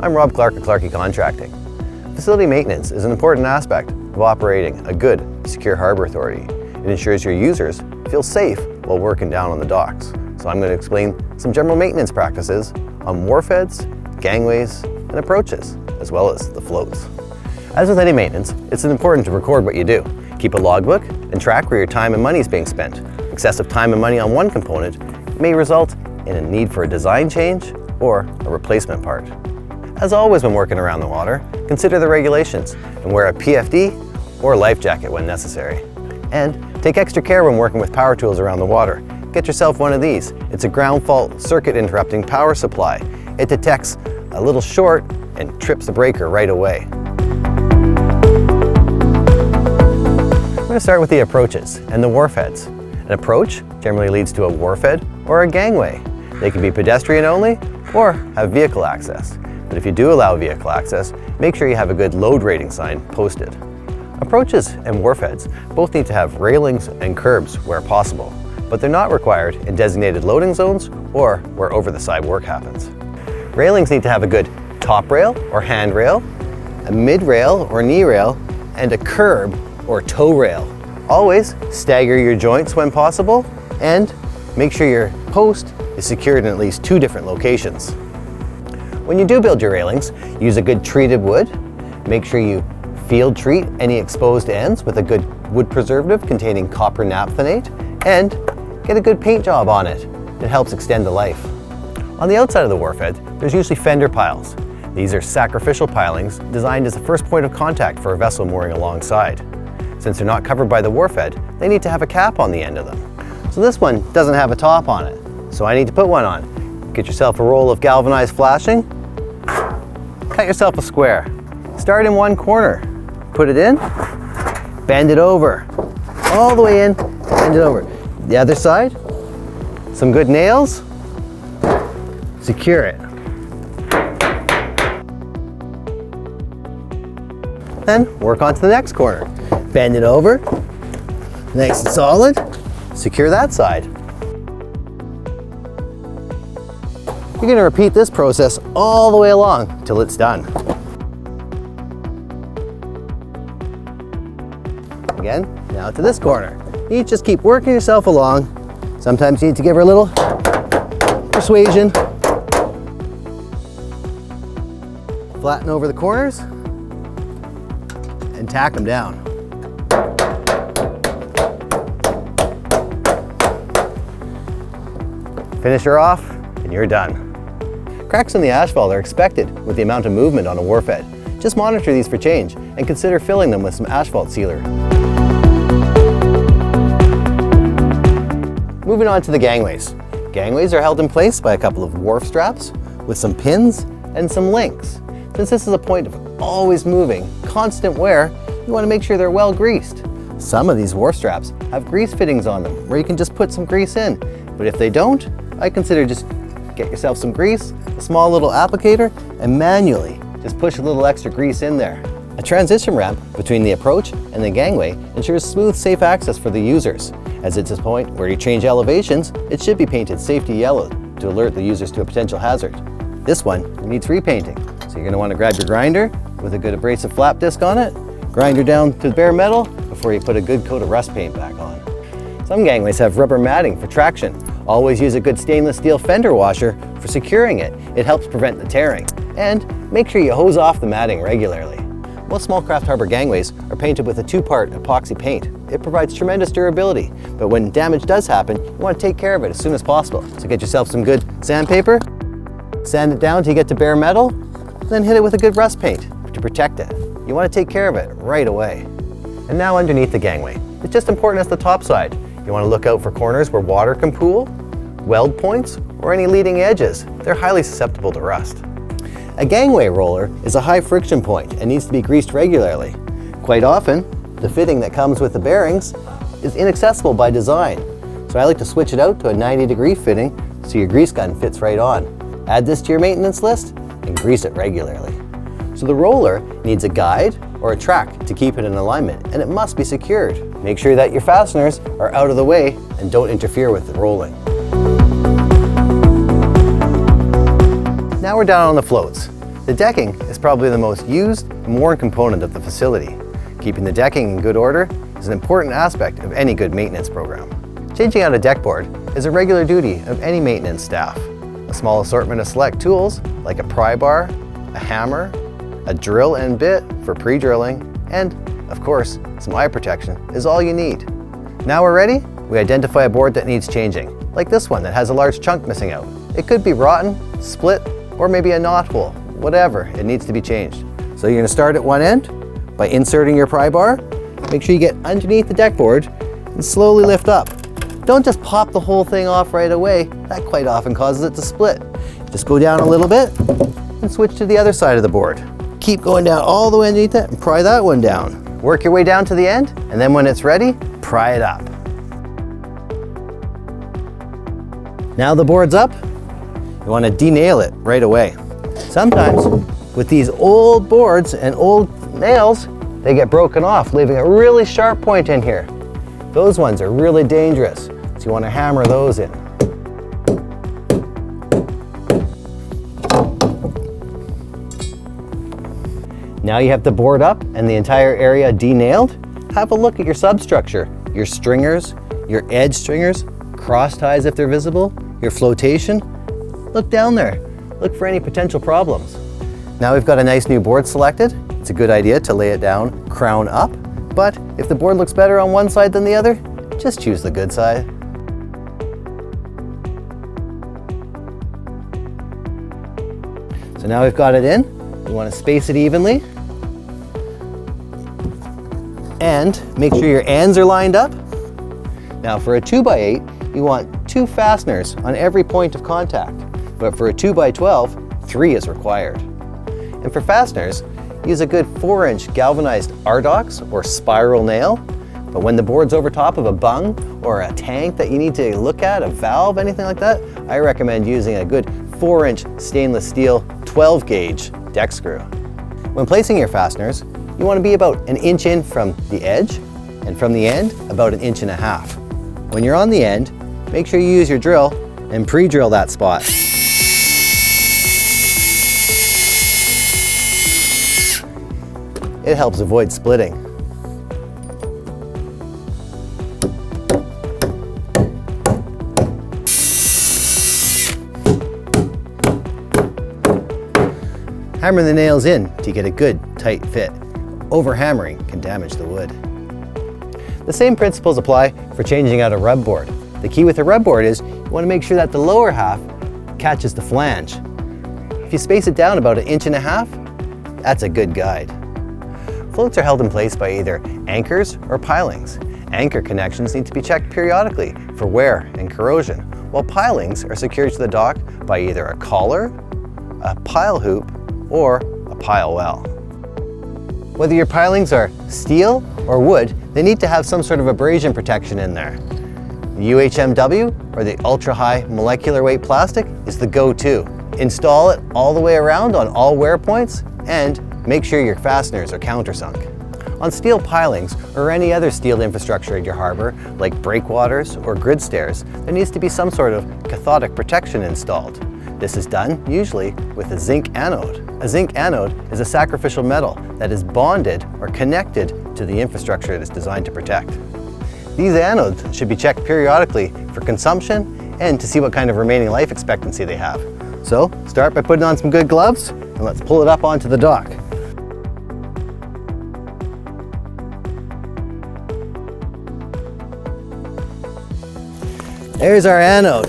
I'm Clarke of Clarkey Contracting. Facility maintenance is an important aspect of operating a good, secure harbour authority. It ensures your users feel safe while working down on the docks. So I'm going to explain some general maintenance practices on wharfheads, gangways, and approaches, as well as the floats. As with any maintenance, it's important to record what you do. Keep a logbook and track where your time and money is being spent. Excessive time and money on one component may result in a need for a design change or a replacement part. As always when working around the water, consider the regulations and wear a PFD or life jacket when necessary. And take extra care when working with power tools around the water. Get yourself one of these. It's a ground fault circuit interrupting power supply. It detects a little short and trips the breaker right away. We're going to start with the approaches and the wharfheads. An approach generally leads to a wharfhead or a gangway. They can be pedestrian only or have vehicle access. But if you do allow vehicle access, make sure you have a good load rating sign posted. Approaches and wharfheads both need to have railings and curbs where possible, but they're not required in designated loading zones or where over-the-side work happens. Railings need to have a good top rail or handrail, a mid-rail or knee rail, and a curb or toe rail. Always stagger your joints when possible and make sure your post is secured in at least 2 different locations. When you do build your railings, use a good treated wood. Make sure you field treat any exposed ends with a good wood preservative containing copper naphthenate and get a good paint job on it. It helps extend the life. On the outside of the wharfhead, there's usually fender piles. These are sacrificial pilings designed as the first point of contact for a vessel mooring alongside. Since they're not covered by the wharfhead, they need to have a cap on the end of them. So this one doesn't have a top on it, so I need to put one on. Get yourself a roll of galvanized flashing, cut yourself a square. Start in one corner, put it in, bend it over, all the way in, bend it over. The other side, some good nails, secure it. Then work on to the next corner. Bend it over, nice and solid, secure that side. You're going to repeat this process all the way along till it's done. Again, now to this corner. You just keep working yourself along. Sometimes you need to give her a little persuasion. Flatten over the corners and tack them down. Finish her off and you're done. Cracks in the asphalt are expected with the amount of movement on a wharfhead. Just monitor these for change and consider filling them with some asphalt sealer. Moving on to the gangways. Gangways are held in place by a couple of wharf straps with some pins and some links. Since this is a point of always moving, constant wear, you want to make sure they're well greased. Some of these wharf straps have grease fittings on them where you can just put some grease in. But if they don't, I consider just get yourself some grease, a small little applicator, and manually just push a little extra grease in there. A transition ramp between the approach and the gangway ensures smooth, safe access for the users. As it's a point where you change elevations, it should be painted safety yellow to alert the users to a potential hazard. This one needs repainting, so you're going to want to grab your grinder with a good abrasive flap disc on it, grind her down to bare metal before you put a good coat of rust paint back on. Some gangways have rubber matting for traction. Always use a good stainless steel fender washer for securing it. It helps prevent the tearing. And make sure you hose off the matting regularly. Most small craft harbor gangways are painted with a 2-part epoxy paint. It provides tremendous durability, but when damage does happen, you want to take care of it as soon as possible. So get yourself some good sandpaper, sand it down till you get to bare metal, then hit it with a good rust paint to protect it. You want to take care of it right away. And now underneath the gangway. It's just important as the top side. You want to look out for corners where water can pool, weld points, or any leading edges. They're highly susceptible to rust. A gangway roller is a high friction point and needs to be greased regularly. Quite often, the fitting that comes with the bearings is inaccessible by design. So I like to switch it out to a 90-degree fitting so your grease gun fits right on. Add this to your maintenance list and grease it regularly. So the roller needs a guide or a track to keep it in alignment, and it must be secured. Make sure that your fasteners are out of the way and don't interfere with the rolling. Now we're down on the floats. The decking is probably the most used and worn component of the facility. Keeping the decking in good order is an important aspect of any good maintenance program. Changing out a deck board is a regular duty of any maintenance staff. A small assortment of select tools like a pry bar, a hammer, a drill and bit for pre-drilling, and, of course, some eye protection is all you need. Now we're ready, we identify a board that needs changing, like this one that has a large chunk missing out. It could be rotten, split, or maybe a knot hole, whatever, it needs to be changed. So you're gonna start at one end by inserting your pry bar. Make sure you get underneath the deck board and slowly lift up. Don't just pop the whole thing off right away. That quite often causes it to split. Just go down a little bit and switch to the other side of the board. Keep going down all the way underneath it and pry that one down. Work your way down to the end, and then when it's ready, pry it up. Now the board's up, you want to denail it right away. Sometimes with these old boards and old nails, they get broken off, leaving a really sharp point in here. Those ones are really dangerous, so you want to hammer those in. Now you have the board up and the entire area denailed. Have a look at your substructure, your stringers, your edge stringers, cross ties if they're visible, your flotation. Look down there, look for any potential problems. Now we've got a nice new board selected. It's a good idea to lay it down crown up, but if the board looks better on one side than the other, just choose the good side. So now we've got it in. You want to space it evenly. And make sure your ends are lined up. Now for a 2x8, you want 2 fasteners on every point of contact. But for a 2x12, 3 is required. And for fasteners, use a good 4-inch galvanized RDOX or spiral nail. But when the board's over top of a bung or a tank that you need to look at, a valve, anything like that, I recommend using a good 4-inch stainless steel 12-gauge deck screw. When placing your fasteners, you want to be about 1 inch in from the edge, and from the end, about 1.5 inches. When you're on the end, make sure you use your drill and pre-drill that spot. It helps avoid splitting. Hammer the nails in to get a good tight fit. Over-hammering can damage the wood. The same principles apply for changing out a rub board. The key with a rub board is you want to make sure that the lower half catches the flange. If you space it down about 1.5 inches, that's a good guide. Floats are held in place by either anchors or pilings. Anchor connections need to be checked periodically for wear and corrosion, while pilings are secured to the dock by either a collar, a pile hoop, or a pile well. Whether your pilings are steel or wood, they need to have some sort of abrasion protection in there. The UHMW, or the ultra-high molecular weight plastic, is the go-to. Install it all the way around on all wear points, and make sure your fasteners are countersunk. On steel pilings or any other steel infrastructure at your harbor, like breakwaters or grid stairs, there needs to be some sort of cathodic protection installed. This is done usually with a zinc anode. A zinc anode is a sacrificial metal that is bonded or connected to the infrastructure it is designed to protect. These anodes should be checked periodically for consumption and to see what kind of remaining life expectancy they have. So start by putting on some good gloves and let's pull it up onto the dock. There's our anode.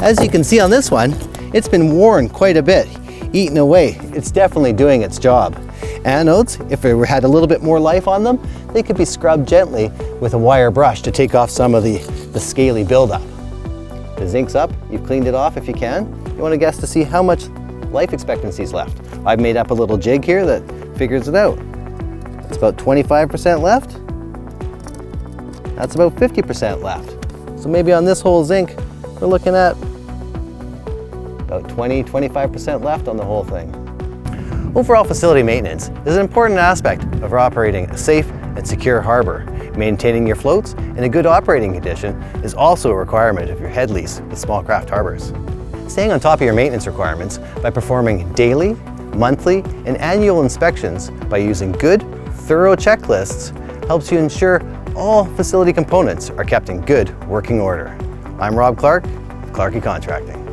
As you can see on this one, it's been worn quite a bit, eaten away. It's definitely doing its job. Anodes, if it had a little bit more life on them, they could be scrubbed gently with a wire brush to take off some of the scaly buildup. The zinc's up, you've cleaned it off if you can. You want to guess to see how much life expectancy is left. I've made up a little jig here that figures it out. It's about 25% left. That's about 50% left. So maybe on this whole zinc, we're looking at about 20–25% left on the whole thing. Overall facility maintenance is an important aspect of operating a safe and secure harbor. Maintaining your floats in a good operating condition is also a requirement of your head lease with small craft harbors. Staying on top of your maintenance requirements by performing daily, monthly, and annual inspections by using good, thorough checklists helps you ensure all facility components are kept in good working order. I'm Rob Clarke of Clarkey Contracting.